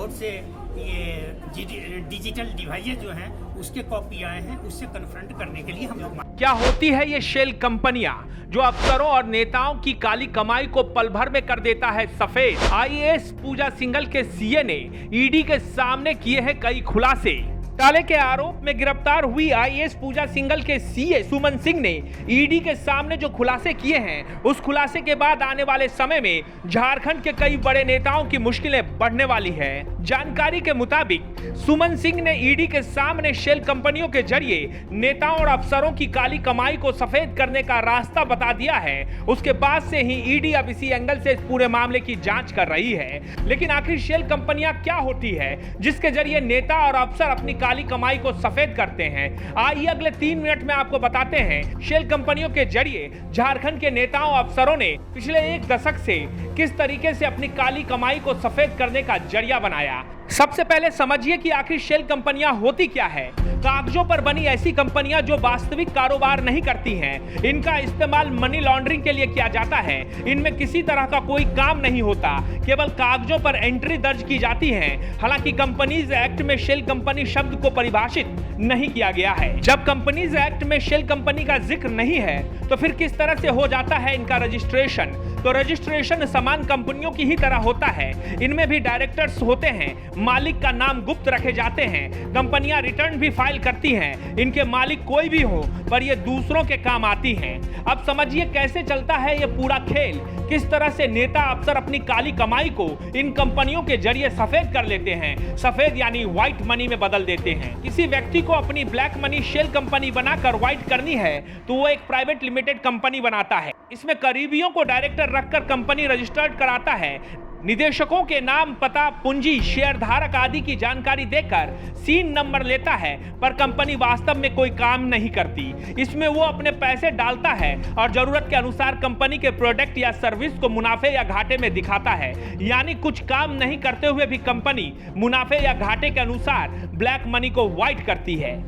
बहुत से ये डिजिटल डिवाइस जो हैं उसके कॉपी आए हैं, उससे कन्फ्रंट करने के लिए हम लोग। क्या होती है ये शेल कंपनियां जो अफसरों और नेताओं की काली कमाई को पल भर में कर देता है सफेद? आईएएस पूजा सिंघल के सीए ने ईडी के सामने किए हैं कई खुलासे। घोटाले के आरोप में गिरफ्तार हुई आईएएस पूजा सिंघल के सीए सुमन सिंह ने ईडी के सामने जो खुलासे किए हैं, उस खुलासे के बाद आने वाले समय में झारखंड के कई बड़े नेताओं की मुश्किलें बढ़ने वाली है। जानकारी के मुताबिक सुमन सिंह ने ईडी के सामने शेल कंपनियों के जरिए नेताओं और अफसरों की काली कमाई को सफेद करने का रास्ता बता दिया है। उसके बाद से ही ईडी अब इसी एंगल से इस पूरे मामले की जांच कर रही है। लेकिन आखिर शेल कंपनियां क्या होती है जिसके जरिए नेता और अफसर अपनी काली कमाई को सफेद करते हैं? आइए अगले 3 मिनट में आपको बताते हैं शेल कंपनियों के जरिए झारखंड के नेताओं अफसरों ने पिछले 1 दशक से किस तरीके से अपनी काली कमाई को सफेद करने का जरिया बनाया। सबसे पहले समझिए कि आखिर शेल कंपनियां होती क्या है। कागजों पर बनी ऐसी कंपनियां जो वास्तविक कारोबार नहीं करती हैं। इनका इस्तेमाल मनी लॉन्ड्रिंग के लिए किया जाता है। इनमें किसी तरह का कोई काम नहीं होता, केवल कागजों पर एंट्री दर्ज की जाती है। हालांकि कंपनीज एक्ट में शेल कंपनी शब्द को परिभाषित नहीं किया गया है। जब कंपनीज एक्ट में शेल कंपनी का जिक्र नहीं है तो फिर किस तरह से हो जाता है इनका रजिस्ट्रेशन? तो रजिस्ट्रेशन समान कंपनियों की ही तरह होता है। इनमें भी डायरेक्टर्स होते हैं, मालिक का नाम गुप्त रखे जाते हैं। कंपनियां रिटर्न भी फाइल करती हैं। इनके मालिक कोई भी हो, पर ये दूसरों के काम आती हैं। अब समझिए कैसे चलता है ये पूरा खेल। किस तरह से नेता अफसर अपनी काली कमाई को इन कंपनियों के जरिए सफेद कर लेते हैं। सफेद यानी व्हाइट मनी में बदल देते हैं। किसी व्यक्ति को अपनी ब्लैक मनी शेल कंपनी बनाकर व्हाइट करनी है तो वो एक प्राइवेट लिमिटेड कंपनी बनाता है। इसमें करीबियों को डायरेक्टर रखकर कंपनी रजिस्टर्ड कराता है। निदेशकों के नाम, पता, पूंजी, शेयरधारक आदि की जानकारी देकर सीन नंबर लेता है, पर कंपनी वास्तव में कोई काम नहीं करती। इसमें वो अपने पैसे डालता है और जरूरत के अनुसार कंपनी के प्रोडक्ट या सर्विस को मुनाफे या घाटे में दिखाता है। यानी कुछ काम नहीं करते हुए भी कंपनी मुनाफे या घाटे के अनुसार ब्लैक मनी को व्हाइट करती है।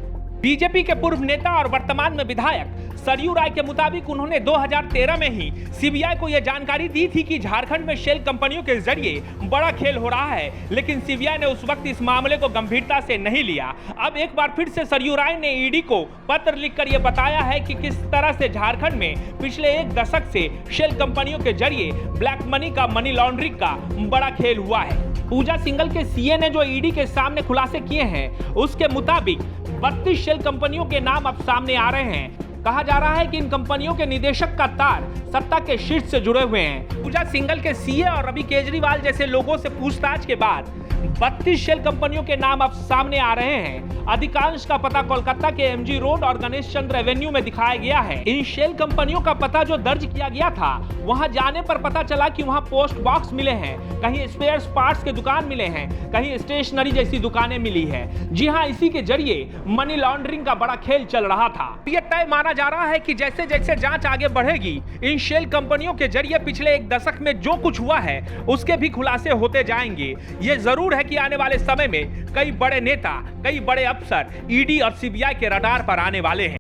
बीजेपी के पूर्व नेता और वर्तमान में विधायक सरयू राय के मुताबिक उन्होंने 2013 में ही सीबीआई को यह जानकारी दी थी कि झारखंड में शेल कंपनियों के जरिए बड़ा खेल हो रहा है, लेकिन सीबीआई ने उस वक्त इस मामले को गंभीरता से नहीं लिया। अब एक बार फिर से सरयू राय ने ईडी को पत्र लिखकर यह बताया है कि किस तरह से झारखंड में पिछले 1 दशक से शेल कंपनियों के जरिए ब्लैक मनी का, मनी लॉन्ड्रिंग का बड़ा खेल हुआ है। पूजा सिंघल के सीए ने जो ईडी के सामने खुलासे किए हैं, उसके मुताबिक 32 शेल कंपनियों के नाम अब सामने आ रहे हैं। कहा जा रहा है कि इन कंपनियों के निदेशक का तार सत्ता के शीर्ष से जुड़े हुए हैं। पूजा सिंघल के सीए और रवि केजरीवाल जैसे लोगों से पूछताछ के बाद 32 शेल कंपनियों के नाम अब सामने आ रहे हैं। अधिकांश का पता कोलकाता के एमजी रोड और गणेश चंद्र एवेन्यू में दिखाया गया है। इन शेल कंपनियों का पता जो दर्ज किया गया था, वहां जाने पर पता चला कि वहां पोस्ट बॉक्स मिले हैं, कहीं स्पेयर पार्ट्स के दुकान मिले हैं, कहीं स्टेशनरी जैसी दुकानें मिली है। जी हाँ, इसी के जरिए मनी लॉन्ड्रिंग का बड़ा खेल चल रहा था। यह तय माना जा रहा है कि जैसे जैसे जांच आगे बढ़ेगी, इन शेल कंपनियों के जरिए पिछले 1 दशक में जो कुछ हुआ है उसके भी खुलासे होते जाएंगे। ये जरूर है कि आने वाले समय में कई बड़े नेता, कई बड़े अफसर ईडी और सीबीआई के रडार पर आने वाले हैं।